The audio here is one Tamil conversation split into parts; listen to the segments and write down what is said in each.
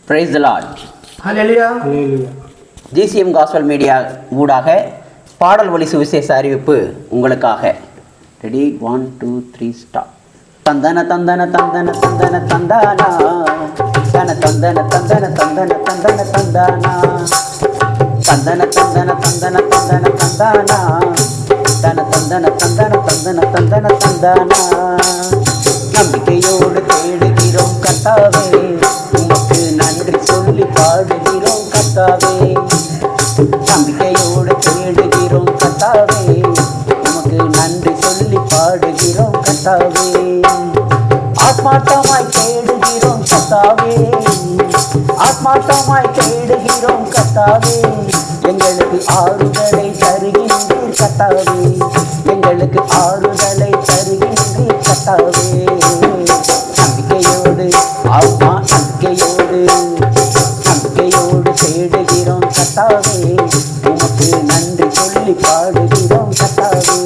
Praise the Lord. Hallelujah. GCM Gospel Media ஊடாக பாடல் ஒலி சுவிசேஷ அறிவிப்பு உங்களுக்காக. Ready 1 2 3 start. தந்தன தந்தன தந்தன தந்தன தந்தானா தன தந்தன தந்தன தந்தன தந்தன தந்தானா தந்தன தந்தன தந்தன தந்தன தந்தானா தன தந்தன தந்தன தந்தன தந்தன தந்தானா. நம்பிக்கையோடு தேடுகிறோம் கர்த்தாவே, உமக்கு நன்றி சொல்லி பாடுகிறோம் கர்த்தாவே. நம்பிக்கையோடு தேடுகிறோம் கர்த்தாவே, உமக்கு நன்றி சொல்லி பாடுகிறோம் கர்த்தாவே. ஆத்மார்த்தமாய் தேடுகிறோம் கர்த்தாவே, ஆத்மார்த்தமாய் தேடுகிறோம் கர்த்தாவே. எங்களுக்கு ஆறுதலை தருகின்றீர் கர்த்தாவே, எங்களுக்கு ஆறுதலை தருகின்றீர் கர்த்தாவே. நம்பிக்கையோடு ஆத்மா நம்பிக்கையோடு நம்பிக்கையோடு தேடுகிறோம் கர்த்தாவே, உமக்கு நன்றி சொல்லி பாடுகிறோம் கர்த்தாவே.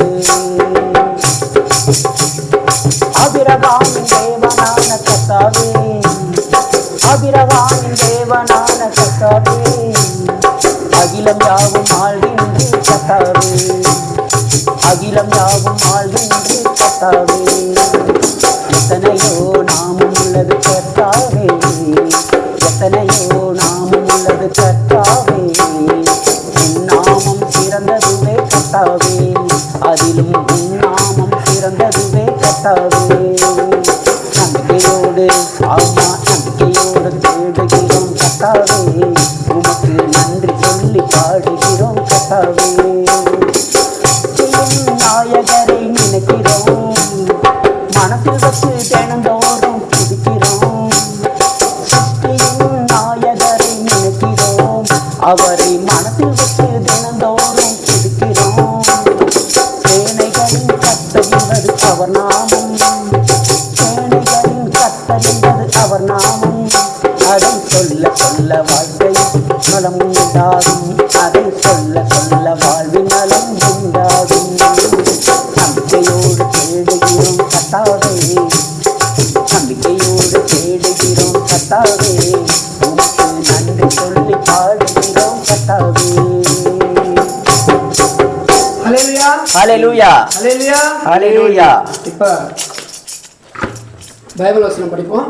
ஆபிரகாமின் தேவனான கர்த்தாவே, ஆபிரகாமின் தேவனான கர்த்தாவே, அகிலம் யாவும் ஆள்கின்றீர் கர்த்தாவே, அகிலம் யாவும் ஆள்கின்றீர் கர்த்தாவே. எத்தனையோ நாமம் உள்ளது கர்த்தாவே, எத்தனையோ நாமம் உள்ளது கர்த்தாவே. உன் நாமம் சிறந்ததுவே கர்த்தாவே, அதிலும் உன் நாமம் சிறந்ததுவே கர்த்தாவே. நம்பிக்கையோடு ஆமா நம்பிக்கையோடு தேடுகிறோம் கர்த்தாவே, உமக்கு நன்றி சொல்லி பாடுகிறோம் கர்த்தாவே. நாயகரை நினைக்கிறோம், மனத்தில் வச்சு தினந்தோறும் துதிக்கிறோம். சிருஷ்டியின் நாயகரை நினைக்கிறோம், அவரை மனத்தில் வச்சு தினந்தோறும் துதிக்கிறோம். சேனைகளின் கர்த்தரின்பது அவர் நாமம், சேனைகளின் கர்த்தரின்பது அவர் நாமம். அதை சொல்ல சொல்ல வாழ்க்கை நலம் உண்டாகும், அதை சொல்ல சொல்ல வாழ்வின் நலம் உண்டாகும். நம்பிக்கையோடு தேடுகிறோம் கர்த்தாவே, நம்பிக்கையோடு தேடுகிறோம் கர்த்தாவே, உமக்கு நன்றி சொல்லி பாடுகிறோம் கர்த்தாவே. Hallelujah. ஹல்லேலூயா Hallelujah. ஹல்லேலூயா. இப்போ பைபிள் வசனம் படிப்போம்.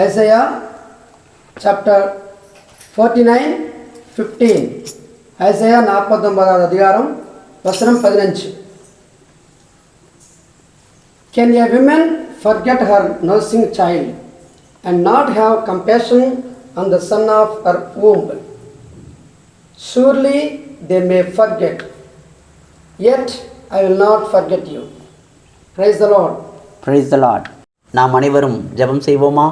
Isaiah chapter 49:15. ஐசையா 49வது அதிகாரம் வசனம் 15. Can a woman forget her nursing child and not have compassion on the son of her womb? Surely they may forget, yet I will not forget you. Praise the Lord. Praise the Lord. நாம் அனைவரும் ஜெபம் செய்வோமா?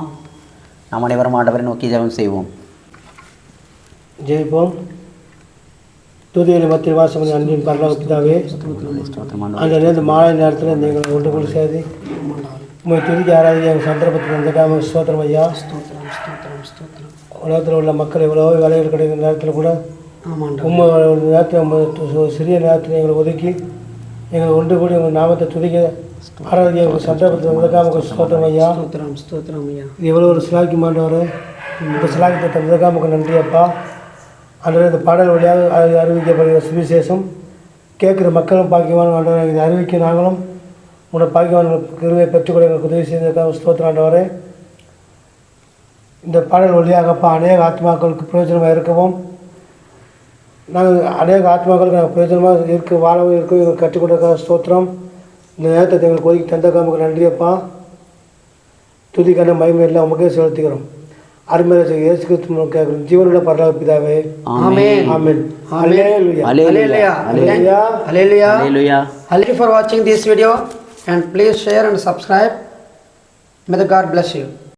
நாம் அனைவரும் ஆண்டவரை நோக்கி ஜெபம் செய்வோம். ஜெயிப்போம். துதிகளை மத்திய வாசம் அன்பின் பரலோக பிதாவே, அந்த நேரத்து மாலை நேரத்தில் நீங்கள் ஒன்று கூட சேர்ந்து உண்மை துதிக்க ஆராதிக்க எங்கள் சந்தர்ப்பத்தில் வந்துட்டாம ஸ்தோத்திரம் ஐயா. உலகத்தில் உள்ள மக்கள் எவ்வளோ வேலைகள் கிடைக்கிற நேரத்தில் கூட உண்மை நேரத்தில் சிறிய நேரத்தில் எங்களை ஒதுக்கி எங்களை ஒன்று கூடி உங்கள் நாமத்தை துதிக்க ஆராதிக்க எங்கள் சந்தர்ப்பத்தில் வந்துட்டாம ஸ்தோத்திரம் ஐயா. இது எவ்வளோ ஒரு சிலாக்கி மாண்டவர், இந்த சிலாக்கத்தை தந்ததுக்காக நன்றி அப்பா. அன்றைய இந்த பாடல் வழியாக அறிவிக்கப்படுகிற சுவிசேஷம் கேட்குற மக்களும் பாக்கியமான ஆண்டவரை இதை அறிவிக்க நாங்களும் உன்னோட பாக்கியமான கிருவை பெற்றுக்கொள்ள எங்களுக்கு உதவி செய்ததற்காக ஸ்தோத்திரம் ஆண்டவரே. இந்த பாடல் வழியாகப்பா அநேக ஆத்மாக்களுக்கு பிரயோஜனமாக இருக்கவும், நாங்கள் அநேக ஆத்மாக்களுக்கு நாங்கள் பிரயோஜனமாக இருக்க வாழவும் இருக்கவும் எங்களுக்கு கற்றுக் கொடுக்க ஸ்தோத்திரம். இந்த நேரத்தை எங்களுக்கு ஒதுக்கி தந்தக்காமக்கு நன்றியப்பா. துதிக்கான மகிமை எல்லாம் உமக்கே செலுத்துகிறோம். அருமையான இயேசு கிறிஸ்து மூலம் கேட்கிறோம் ஜீவனுள்ள பரலோக பிதாவே. Amen. Amen. Hallelujah. Hallelujah. Hallelujah. Hallelujah. Hallelujah. Hallelujah for watching this video, and please share and subscribe. May the God bless you.